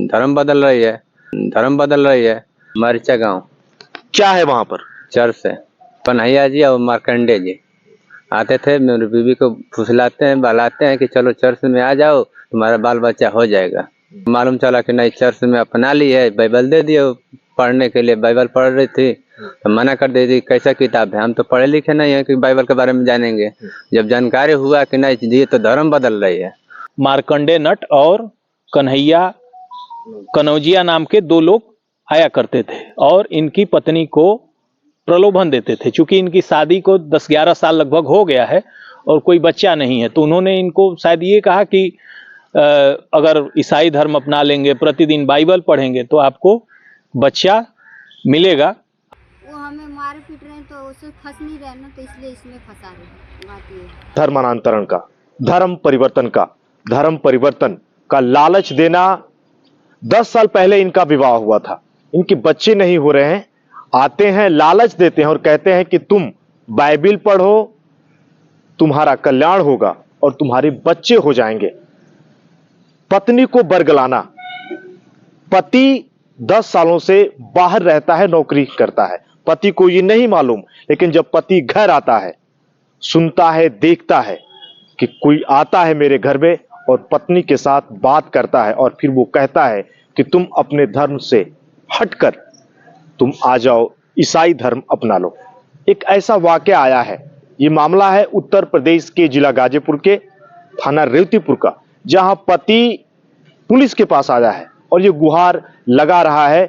धर्म बदल रही है, धर्म बदल रही है। मरिचा गांव क्या है वहां पर? चर्च है। कन्हैया जी और मार्कंडे जी आते थे, मेरी बीवी को फुसलाते हैं, बहलाते हैं कि चलो चर्च में आ जाओ, तुम्हारा बाल बच्चा हो जाएगा। मालूम चला कि नहीं, चर्च में अपना ली है, बाइबल दे दिए पढ़ने के लिए। बाइबल पढ़ रही थी तो मना कर दी थी, कैसा किताब है, हम तो पढ़े लिखे नहीं है कि बाइबल के बारे में जानेंगे। जब जानकारी हुआ कि नहीं, ये तो धर्म बदल रही है। मार्कंडे नट और कन्हैया कनौजिया नाम के दो लोग आया करते थे और इनकी पत्नी को प्रलोभन देते थे। चूंकि इनकी शादी को 10-11 साल लगभग हो गया है और कोई बच्चा नहीं है, तो उन्होंने इनको शायद ये कहा कि अगर ईसाई धर्म अपना लेंगे, प्रतिदिन बाइबल पढ़ेंगे तो आपको बच्चा मिलेगा। वो हमें मार पीट रहे हैं तो उसे फंस नहीं रहे ना, तो इसलिए इसमें फंसा रहे हैं। धर्मांतरण का, धर्म परिवर्तन का लालच देना। 10 साल पहले इनका विवाह हुआ था, इनके बच्चे नहीं हो रहे हैं, आते हैं, लालच देते हैं और कहते हैं कि तुम बाइबिल पढ़ो, तुम्हारा कल्याण होगा और तुम्हारे बच्चे हो जाएंगे। पत्नी को बरगलाना। पति 10 सालों से बाहर रहता है, नौकरी करता है, पति को ये नहीं मालूम, लेकिन जब पति घर आता है, सुनता है, देखता है कि कोई आता है मेरे घर में और पत्नी के साथ बात करता है और फिर वो कहता है कि तुम अपने धर्म से हटकर तुम आ जाओ, ईसाई धर्म अपना लो। एक ऐसा वाकया आया है, ये मामला है उत्तर प्रदेश के जिला गाजीपुर के थाना रेवतीपुर का, जहां पति पुलिस के पास आया है और ये गुहार लगा रहा है।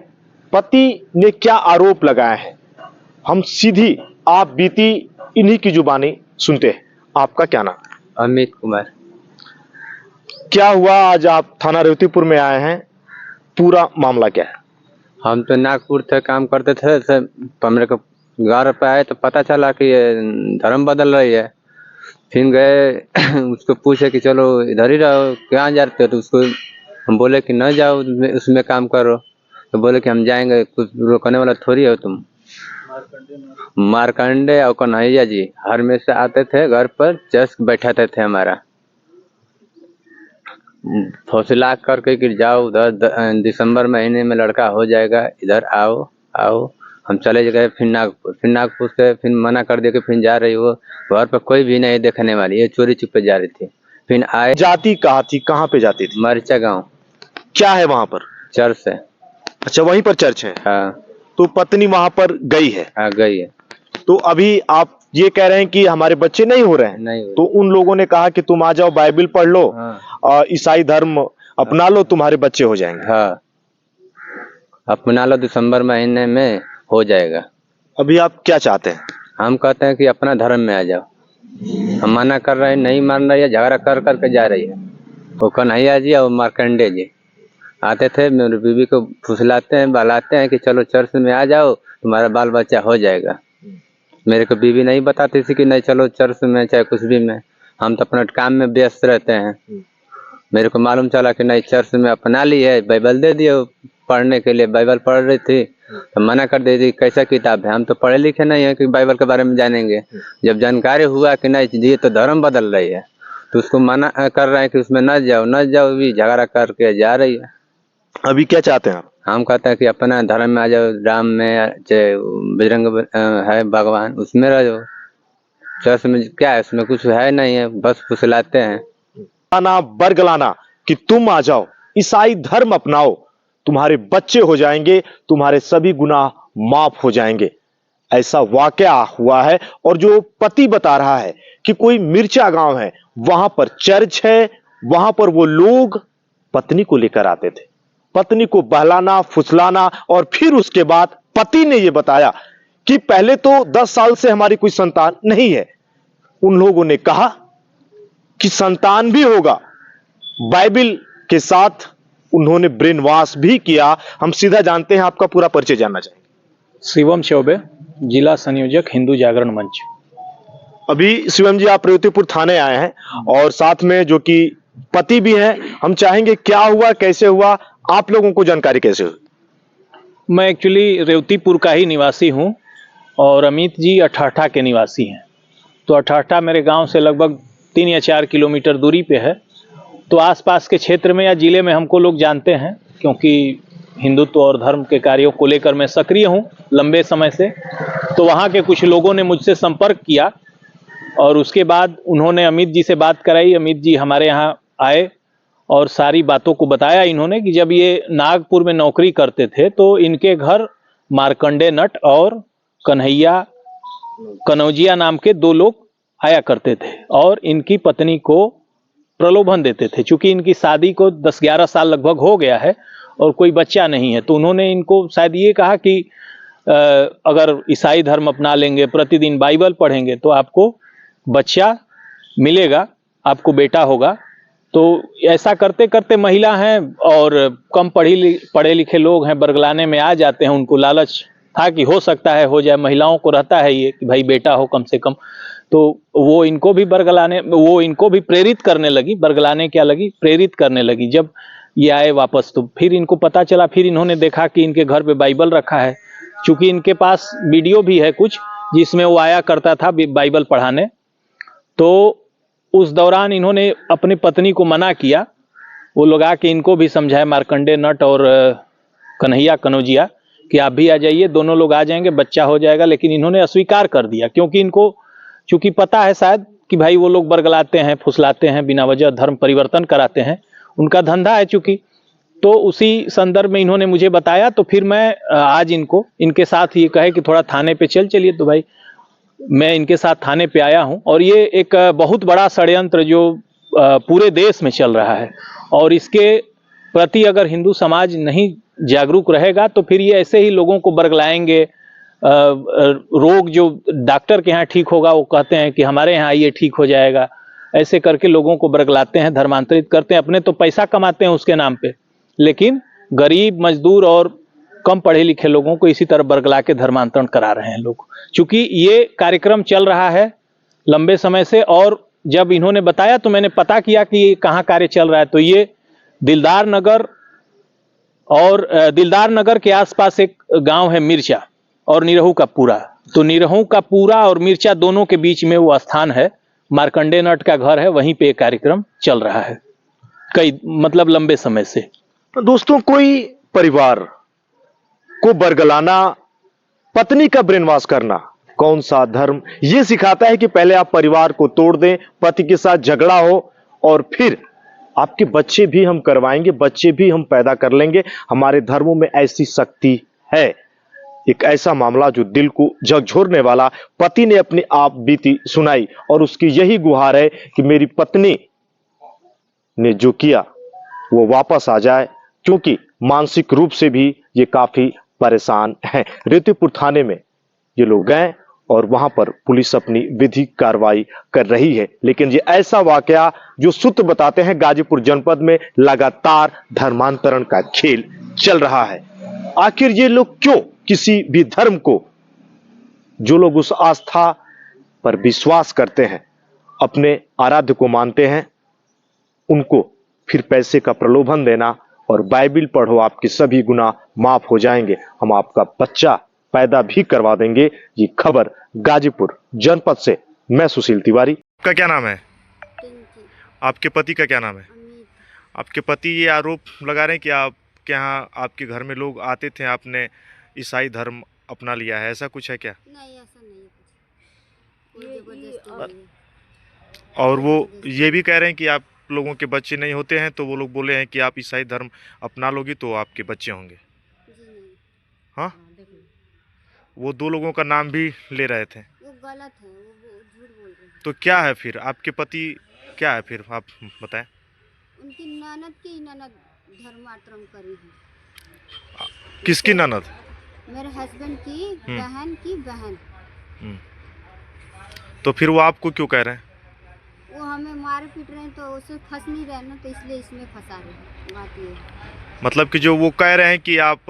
पति ने क्या आरोप लगाए हैं, हम सीधी आप बीती इन्हीं की जुबानी सुनते हैं। आपका क्या नाम? अमित कुमार। क्या हुआ आज आप थाना रेवतीपुर में आए हैं, पूरा मामला क्या है? हम तो नागपुर थे, काम करते थे, मेरे को घर पे आए तो पता चला कि ये धर्म बदल रही है। फिर गए उसको पूछे कि चलो इधर ही रहो, कहाँ जाते हो, तो उसको हम बोले कि न जाओ, उसमें काम करो। तो बोले कि हम जाएंगे, कुछ रोकने वाला थोड़ी हो तुम। मार्कंडे और कन्हैया जी हर में से आते थे घर पर, चर्च बैठाते थे हमारा, फौसला करके कि जाओ उधर, दिसंबर महीने में लड़का हो जाएगा, इधर आओ आओ। हम चले गए फिर नागपुर से फिर मना कर दिया कि फिर जा रही हो, घर पर कोई भी नहीं देखने वाली, ये चोरी चुपे जा रही थी। फिर आए। जाति कहाँ थी, कहाँ पे जाती थी? मरिचा गांव। क्या है वहां पर? चर्च है। अच्छा, वहीं पर चर्च है। हाँ। तो पत्नी वहां पर गई है? हाँ, गई है। तो अभी आप ये कह रहे हैं कि हमारे बच्चे नहीं हो रहे हैं? नहीं हो। तो उन लोगों ने कहा कि तुम आ जाओ, बाइबिल पढ़ लो, हाँ। ईसाई धर्म अपना लो, तुम्हारे बच्चे हो जाएंगे। हाँ, अपना लो, दिसंबर महीने में हो जाएगा। अभी आप क्या चाहते हैं? हम कहते हैं कि अपना धर्म में आ जाओ। हम मना कर रहे हैं, नहीं मान रही है, झगड़ा कर करके जा रही है। वो कन्हैया जी और मार्कंडे जी आते थे, मेरी बीवी को फुसलाते हैं, बहलाते हैं कि चलो चर्च में आ जाओ, तुम्हारा बाल बच्चा हो जाएगा। मेरे को बीवी नहीं बताती थी कि नहीं चलो चर्च में, चाहे कुछ भी में, हम तो अपना काम में व्यस्त रहते हैं। मेरे को मालूम चला कि नहीं, चर्च में अपना ली है, बाइबल दे दिए पढ़ने के लिए। बाइबल पढ़ रही थी तो मना कर दी थी, कैसा किताब है, हम तो पढ़े लिखे नहीं है कि बाइबल के बारे में जानेंगे। जब जानकारी हुआ कि नहीं, ये तो धर्म बदल रही है, तो उसको मना कर रहे हैं कि उसमें न जाओ, भी झगड़ा करके जा रही है। अभी क्या चाहते हैं आप? हम कहते हैं कि अपना धर्म में आ जाओ, राम में, चाहे बजरंग है भगवान, उसमें रह जाओ। चर्च में क्या है, उसमें कुछ है नहीं है, बस फुसलाते हैं। बरगलाना कि तुम आ जाओ, ईसाई धर्म अपनाओ, तुम्हारे बच्चे हो जाएंगे, तुम्हारे सभी गुनाह माफ हो जाएंगे। ऐसा वाकया हुआ है। और जो पति बता रहा है कि कोई मिर्चा गांव है, वहां पर चर्च है, वहां पर वो लोग पत्नी को लेकर आते थे, पत्नी को बहलाना, फुसलाना, और फिर उसके बाद पति ने यह बताया कि पहले तो 10 साल से हमारी कोई संतान नहीं है। उन लोगों ने कहा कि संतान भी होगा। बाइबिल के साथ उन्होंने ब्रेन वॉश भी किया। हम सीधा जानते हैं, आपका पूरा परिचय जानना चाहेंगे। शिवम चौबे, जिला संयोजक, हिंदू जागरण मंच। अभी शिवम जी, आप रेवतीपुर थाने आए हैं और साथ में जो कि पति भी हैं। हम चाहेंगे क्या हुआ, कैसे हुआ, आप लोगों को जानकारी कैसे हुई? मैं एक्चुअली रेवतीपुर का ही निवासी हूं और अमित जी अठाठा के निवासी हैं। तो अठाठा मेरे गांव से लगभग 3 या 4 किलोमीटर दूरी पे है। तो आसपास के क्षेत्र में या जिले में हमको लोग जानते हैं क्योंकि हिंदुत्व और धर्म के कार्यों को लेकर मैं सक्रिय हूँ लंबे समय से। तो वहाँ के कुछ लोगों ने मुझसे संपर्क किया और उसके बाद उन्होंने अमित जी से बात कराई। अमित जी हमारे यहाँ आए और सारी बातों को बताया इन्होंने कि जब ये नागपुर में नौकरी करते थे तो इनके घर मार्कंडे नट और कनौजिया नाम के दो लोग आया करते थे और इनकी पत्नी को प्रलोभन देते थे। चूंकि इनकी शादी को 10-11 साल लगभग हो गया है और कोई बच्चा नहीं है, तो उन्होंने इनको शायद ये कहा कि अगर ईसाई धर्म अपना लेंगे, प्रतिदिन बाइबल पढ़ेंगे तो आपको बच्चा मिलेगा, आपको बेटा होगा। तो ऐसा करते करते महिला हैं और कम पढ़े लिखे लोग हैं, बरगलाने में आ जाते हैं। उनको लालच था कि हो सकता है हो जाए, महिलाओं को रहता है ये कि भाई बेटा हो कम से कम। तो वो इनको भी प्रेरित करने लगी, बरगलाने क्या लगी, प्रेरित करने लगी। जब ये आए वापस तो फिर इनको पता चला, फिर इन्होंने देखा कि इनके घर पे बाइबल रखा है। चूंकि इनके पास वीडियो भी है कुछ जिसमें वो आया करता था बाइबल पढ़ाने। तो उस दौरान इन्होंने अपनी पत्नी को मना किया। वो लोग आके इनको भी समझाए, मार्कंडे नट और कनौजिया, कि आप भी आ जाइए, दोनों लोग आ जाएंगे, बच्चा हो जाएगा। लेकिन इन्होंने अस्वीकार कर दिया क्योंकि इनको चूंकि पता है शायद कि भाई वो लोग बरगलाते हैं, फुसलाते हैं, बिना वजह धर्म परिवर्तन कराते हैं, उनका धंधा है चूंकि। तो उसी संदर्भ में इन्होंने मुझे बताया। तो फिर मैं आज इनके साथ ये कहे कि थोड़ा थाने पे चलिए। तो भाई मैं इनके साथ थाने पे आया हूं और ये एक बहुत बड़ा षड्यंत्र जो पूरे देश में चल रहा है और इसके प्रति अगर हिंदू समाज नहीं जागरूक रहेगा तो फिर ये ऐसे ही लोगों को बरगलाएंगे। रोग जो डॉक्टर के यहाँ ठीक होगा वो कहते हैं कि हमारे यहाँ ये ठीक हो जाएगा। ऐसे करके लोगों को बरगलाते हैं, धर्मांतरित करते हैं, अपने तो पैसा कमाते हैं उसके नाम पे, लेकिन गरीब मजदूर और कम पढ़े लिखे लोगों को इसी तरह बरगला के धर्मांतरण करा रहे हैं लोग। चूंकि ये कार्यक्रम चल रहा है लंबे समय से और जब इन्होंने बताया तो मैंने पता किया कि कहाँ कार्य चल रहा है। तो ये दिलदार नगर के आसपास एक गांव है मिर्चा और निरहू का पूरा। तो निरहू का पूरा और मिर्चा दोनों के बीच में वो स्थान है, मार्कंडे नट का घर है, वहीं पे कार्यक्रम चल रहा है मतलब लंबे समय से। तो दोस्तों, कोई परिवार को बरगलाना, पत्नी का ब्रेनवॉश करना, कौन सा धर्म ये सिखाता है कि पहले आप परिवार को तोड़ दें, पति के साथ झगड़ा हो और फिर आपके बच्चे भी हम करवाएंगे, बच्चे भी हम पैदा कर लेंगे, हमारे धर्मों में ऐसी शक्ति है। एक ऐसा मामला जो दिल को झकझोरने वाला, पति ने अपनी आप बीती सुनाई और उसकी यही गुहार है कि मेरी पत्नी ने जो किया वो वापस आ जाए, क्योंकि मानसिक रूप से भी ये काफी परेशान हैं। रेतीपुर थाने में ये लोग गए और वहां पर पुलिस अपनी विधिक कार्रवाई कर रही है। लेकिन ये ऐसा वाकया जो सूत्र बताते हैं गाजीपुर जनपद में लगातार धर्मांतरण का खेल चल रहा है। आखिर ये लोग क्यों किसी भी धर्म को, जो लोग उस आस्था पर विश्वास करते हैं, अपने आराध्य को मानते हैं, उनको फिर पैसे का प्रलोभन देना और बाइबिल पढ़ो आपके सभी गुनाह माफ हो जाएंगे, हम आपका बच्चा पैदा भी करवा देंगे। ये खबर गाजीपुर जनपद से, मैं सुशील तिवारी। आपका क्या नाम है? पिंकी, आपके पति का क्या नाम है? अमित। आपके पति ये आरोप लगा रहे हैं कि आपके यहाँ आपके घर में लोग आते थे, आपने ईसाई धर्म अपना लिया है, ऐसा कुछ है क्या? नहीं, ऐसा नहीं है कुछ, कोई जबरदस्ती नहीं है। और वो ये भी कह रहे हैं कि आप लोगों के बच्चे नहीं होते हैं, तो वो लोग बोले हैं कि आप ईसाई धर्म अपना लोगी तो आपके बच्चे होंगे। जी नहीं। हाँ, वो दो लोगों का नाम भी ले रहे थे। वो गलत है, वो झूठ बोल रहे हैं। तो क्या है फिर आपके पति, क्या है फिर आप बताएं? उनकी ननद धर्मांतरण करी है। किसकी ननद? मेरे हस्बैंड की बहन की बहन। तो फिर वो आपको क्यों कह रहे हैं? वो हमें मार पीट रहे हैं तो उसे फंस नहीं रहे ना, तो इसलिए इसमें फंसा रहे हैं। बात ये है। मतलब कि जो वो कह रहे हैं कि आप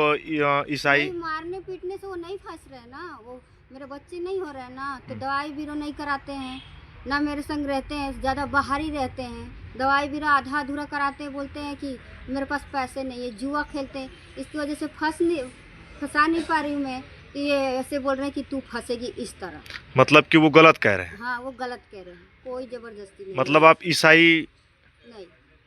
ईसाई, नहीं, मारने पीटने से वो नहीं फंस रहे ना, वो मेरे बच्चे नहीं हो रहे ना, तो दवाई बीरो नहीं कराते हैं ना, मेरे संग रहते हैं, ज़्यादा बाहर ही रहते हैं, दवाई बीरो आधा अधूरा कराते हैं, बोलते हैं कि मेरे पास पैसे नहीं है, जुआ खेलते हैं, इसकी वजह से फंसा नहीं पा रही हूँ मैं। ये ऐसे बोल रहे हैं कि तू फंसेगी इस तरह। मतलब कि वो गलत कह रहे हैं? हाँ, वो गलत कह रहे हैं, कोई जबरदस्ती नहीं। मतलब आप ईसाई, नहीं,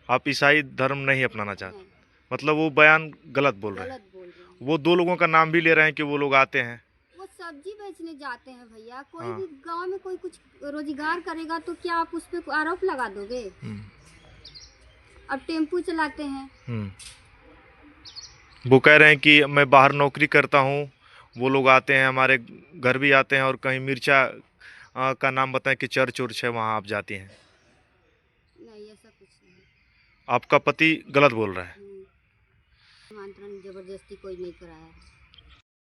आप ईसाई धर्म नहीं अपनाना चाहते? नहीं। मतलब वो बयान गलत बोल रहे हैं। गलत बोल रहे हैं। वो 2 लोगों का नाम भी ले रहे हैं कि वो लोग आते हैं। वो सब्जी बेचने जाते हैं भैया, कोई हाँ। भी गांव में कोई कुछ रोजगार करेगा तो क्या आप उस पर आरोप लगा दोगे? अब टेम्पू चलाते हैं। वो कह रहे हैं कि मैं बाहर नौकरी करता हूँ, वो लोग आते हैं, हमारे घर भी आते हैं, और कहीं मिर्चा का नाम बताएं कि चर्च उर्च है, वहाँ आप जाती हैं। नहीं, ऐसा कुछ नहीं। आपका पति गलत बोल रहा है। निमंत्रण जबरदस्ती कोई नहीं कराया है।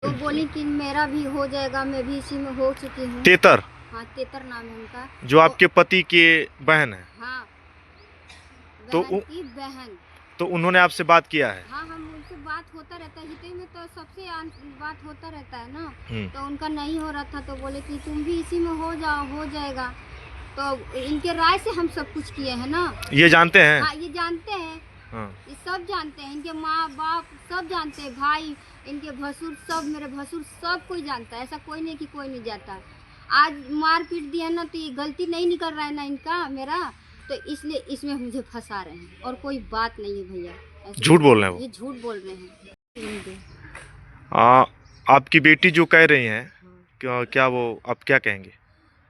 तो बोली कि मेरा भी हो जाएगा, मैं भी इसी में हो चुकी हूँ। तेतर, हाँ, तेतर नाम है उनका। जो आपके पति की बहन है। हाँ, तो बहन की बहन। तो उन्होंने आपसे बात किया है? हाँ, हम उनसे बात होता रहता है, हिते में तो सबसे बात होता रहता है ना। हम्म। तो उनका नहीं हो रहा था तो बोले कि तुम भी इसी में हो जाओ, हो जाएगा। तो इनके राय से हम सब कुछ किए हैं ना। ये जानते हैं? हाँ, ये जानते हैं। हाँ। ये सब जानते हैं, इनके माँ बाप सब जानते हैं, भाई, इनके भसुर सब, मेरे भसुर सब कोई जानता है। ऐसा कोई नहीं कि कोई नहीं जाता। आज मार पीट दिया ना, तो ये गलती नहीं निकल रहा है ना इनका मेरा, तो इसलिए इसमें मुझे फंसा रहे हैं, और कोई बात नहीं है भैया। झूठ बोल रहे हैं वो? ये झूठ बोल रहे हैं। आपकी बेटी जो कह रही हैं, क्या वो आप क्या कहेंगे?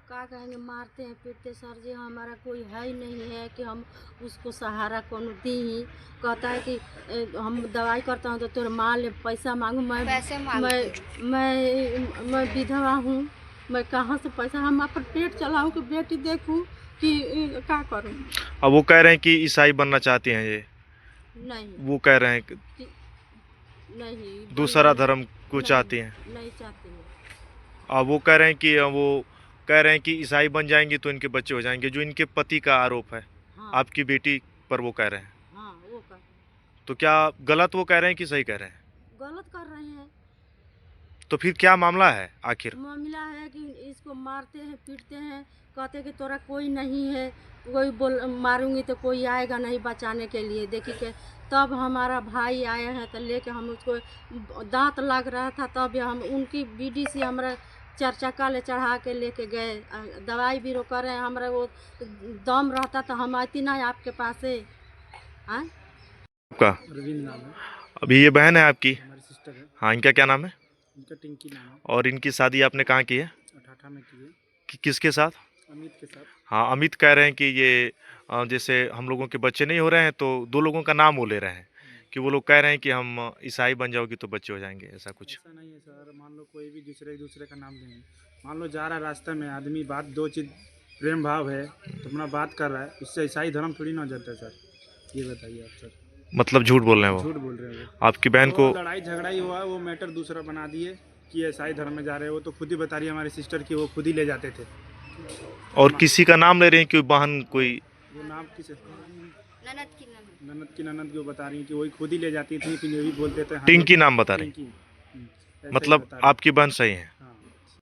क्या कहेंगे, मारते हैं पीटते सर जी, हमारा कोई है ही नहीं है कि हम उसको सहारा कौन दी ही। कहता है कि हम दवाई करता हूँ तो तेरे माँ ले पैसा मांगू, मैं विधवा हूँ, मैं कहाँ से पैसा, हम अपन पेट चलाऊँ कि बेटी देखूँ कि क्या करूँ। अब वो कह रहे हैं कि ईसाई बनना चाहती हैं ये? नहीं, वो कह रहे हैं कि नहीं, दूसरा धर्म को चाहती हैं। नहीं चाहती हूँ। अब वो कह रहे हैं कि ईसाई बन जाएंगी तो इनके बच्चे हो जाएंगे, जो इनके पति का आरोप है। हाँ, आपकी बेटी पर वो कह रहे हैं। हाँ, वो कर तो क्या गलत वो कह रहे हैं कि सही कह रहे हैं? गलत कर रहे हैं। तो फिर क्या मामला है आखिर? मामला है कि इसको मारते हैं पीटते हैं, कहते हैं कि तोरा कोई नहीं है, कोई बोल मारूंगी तो कोई आएगा नहीं बचाने के लिए। देखिए कि तब हमारा भाई आए हैं तो लेके हम उसको, दांत लग रहा था तब हम उनकी बीडीसी हमारा 4 चक्का ले चढ़ा के लेके गए, दवाई भी रोक रहे हैं, हमारा वो दम रहता तो हम आती ना आपके पास है। हाँ, आपका अरविंद नाम है, अभी ये बहन है आपकी? हमारी सिस्टर है। हाँ, इनका क्या नाम है? इनका टिंकी नाम है। और इनकी शादी आपने कहाँ की है? अठाठा में की है, किसके साथ? अमित के साथ। हाँ, अमित कह रहे हैं कि ये जैसे हम लोगों के बच्चे नहीं हो रहे हैं तो 2 लोगों का नाम वो ले रहे हैं, कि वो लोग कह रहे हैं कि हम ईसाई बन जाओगी तो बच्चे हो जाएंगे, ऐसा कुछ। ऐसा नहीं है सर, मान लो कोई भी दूसरे का नाम देंगे, मान लो जा रहा है रास्ते में आदमी, बात 2 चीज़ प्रेम भाव है तो अपना बात कर रहा है, उससे ईसाई धर्म थोड़ी ना हो जाता है सर। ये बताइए आप सर। मतलब झूठ बोल रहे हैं वो? झूठ बोल रहे हैं वो। आपकी बहन को लड़ाई झगड़ा ही हुआ, वो मैटर दूसरा बना दिए कि ईसाई धर्म में जा रहे हैं। वो तो खुद ही बता रही है हमारी सिस्टर की, वो खुद ही ले जाते थे। और किसी का नाम ले रहे हैं कि बहन कोई? वो नाम किस ननद की ननद। ननद की ननद को बता रही है कि वही खुद ही ले जाती थी, फिर ये भी बोलते थे हाँ, टिंकी नाम बता रहे हैं? टिंकी। ऐसा ही मतलब बता रहे हैं। आपकी बहन सही है?